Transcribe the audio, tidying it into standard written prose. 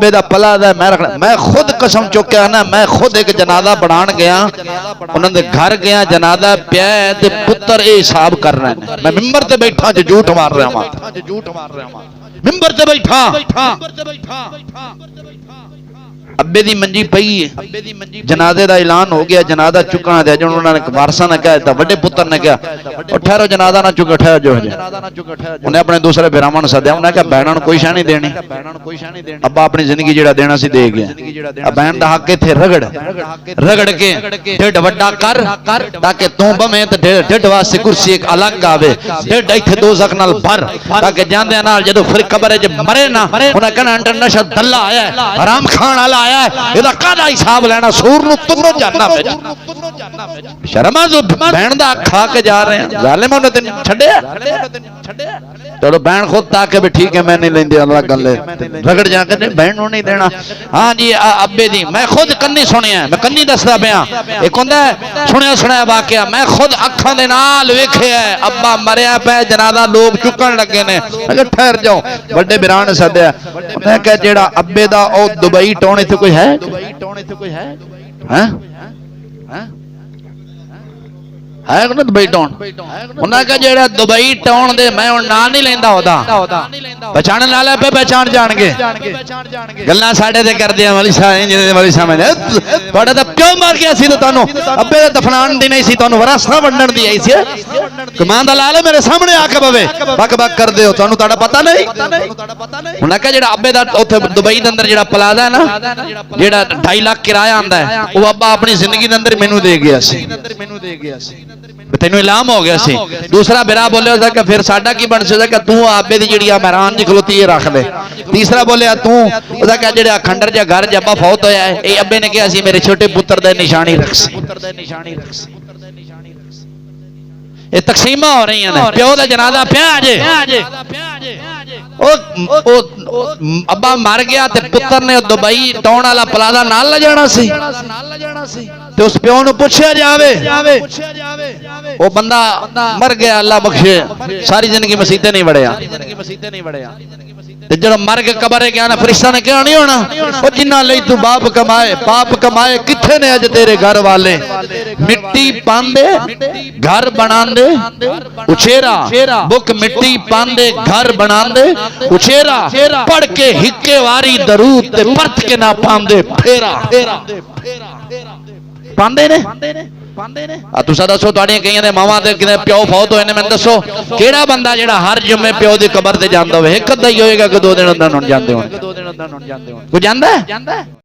अब्बे दा पला दा मैं खुद कसम चुक्या ना, मैं खुद एक जनाजा बनान गया, उन्होंने घर गया, जनाजा पिया ते पुत्र ये हिसाब कर रहे हैं। मैं मिंबर ते बैठा जो झूठ मार रहा हूं, मिंबर ते बैठा, अब्बे दी मंजी पई है, जनाजे का ऐलान हो गया, जनाजा चुकना दे जो उन्होंने वारसा ने कहा, बड़े पुत्र ने कहा ठहरो जनाजा ना चुके, ठहर जो उन्हें अपने दूसरे बिरावां नूं सद्या, उन्हें कहा बहना कोई शह नहीं देनी, अब्बा अपनी जिंदगी जिहड़ा देना सी दे गया, बहन दा हक इत्थे रगड़ रगड़ के ढिड वड्डा कर ताकि तू बवें ते ढिड वास्ते कुर्सी एक अलग आवे, ढिड इत्थे दोज़ख नाल भर ताकि जांदे नाल जदों फिर कब्र च मरे ना उन्हें कहना इंटरनेशनल दल्ला आया हराम खान वाला आया, ਇਹਦਾ ਕਾਹਦਾ ਹਿਸਾਬ ਲੈਣਾ, ਸੂਰ ਨੂੰ ਤੁਰੋ ਜਾਨਾ ਵਿੱਚ ਸ਼ਰਮਾ ਜੋ ਬਹਿਣ ਦਾ ਖਾ ਕੇ ਜਾ ਰਹੇ ਆ, ਜ਼ਾਲਿਮ ਉਹਨੇ ਤੈਨੂੰ ਛੱਡਿਆ, चलो बहन खुद ताके भी ठीक है मैं नहीं लेंदी, अल्लाह गल रगड़ जाके बहन नूं नहीं देना। हाँ जी अब्बे दी मैं खुद कन्नी सुनिया, मैं कन्नी दसदा पिया, एक हुंदा सुनिया सुनाया वाकया, मैं खुद अखां दे नाल वेखिया अब्बा मरिया पे जनाजा लोग चुकन लगे ने, अगर ठहर जाओ बड़े बिरान ने सद्या, मैं कहा जेड़ा अब्बे दा ओ दुबई टाउन इत्थे कोई है, हैं है ना दुबई टाउन, उन्हें कहा जेड़ा दुबई टाउन दे मैं ना नहीं लेंदा ओदा, पहचान वाले पे पहचान जाणगे, गल्लां साडे ते करदे वाली वाली समझ तुहाडा तां प्यो मर गया सी, तुहानू अब्बे दे दफनान दी नहीं सी, तुहानू वरासत वंडण दी आई सी, कमान दा लाल मेरे सामने आके बवे बक बक कर दे, तुहानू तुहाडा पता नहीं। उन्हें कहा जेड़ा अब्बे दा उत्थे दुबई दे अंदर जेड़ा प्लाजा है ना, जेड़ा 2.5 लाख किराया आंदा है, वो अब्बा अपनी जिंदगी दे अंदर मैनू दे गया सी, तेन इलाम हो गया सी। दूसरा बिरा बोलिया कि फिर साडा की बन सकता, तू आबे दी जिहड़ी महरान जी खलोती है रख ले। तीसरा बोलिया तू ओदा क्या जिहड़ा खंडर जा घर जब्बा फौत होया है, ये अब्बे ने कहा सी मेरे छोटे पुत्र दा निशानी रख सी। ये तकसीमा हो रही हैं, प्यो दा जनाजा पिया जे अब्बा मर गया ते पुत्र ने दुबई टाउन वाला प्लाजा नाल ले जाना सी, ते उस प्यो नूं पुछया जावे, वो बंदा मर गया अल्लाह बख्शे, सारी जिंदगी मसीते नहीं वड़िया, जब मर के कब्र गया ना फरिश्ता ने क्या नहीं होना, वो जिन्ना लई तू बाप कमाए पाप कमाए, किथे ने अज तेरे घर वाले, मिट्टी पांदे घर बनांदे उछेरा, बुक मिट्टी पांदे घर बनांदे उछेरा, पढ़ के हिक्के वारी दरूद ते परत के ना पांदे फेरा पांदे ने। तुसा दसो तुहाडियां कईयां दे मावां दे किने प्यो फौत होए ने, मैनूं दसो किहड़ा बंदा जेड़ा हर जुम्मे प्यो दी कबर ते जांदा होवे, एक अद्धा ही होएगा कि 2 दिन अंदर जांदे होण, कोई जांदा है?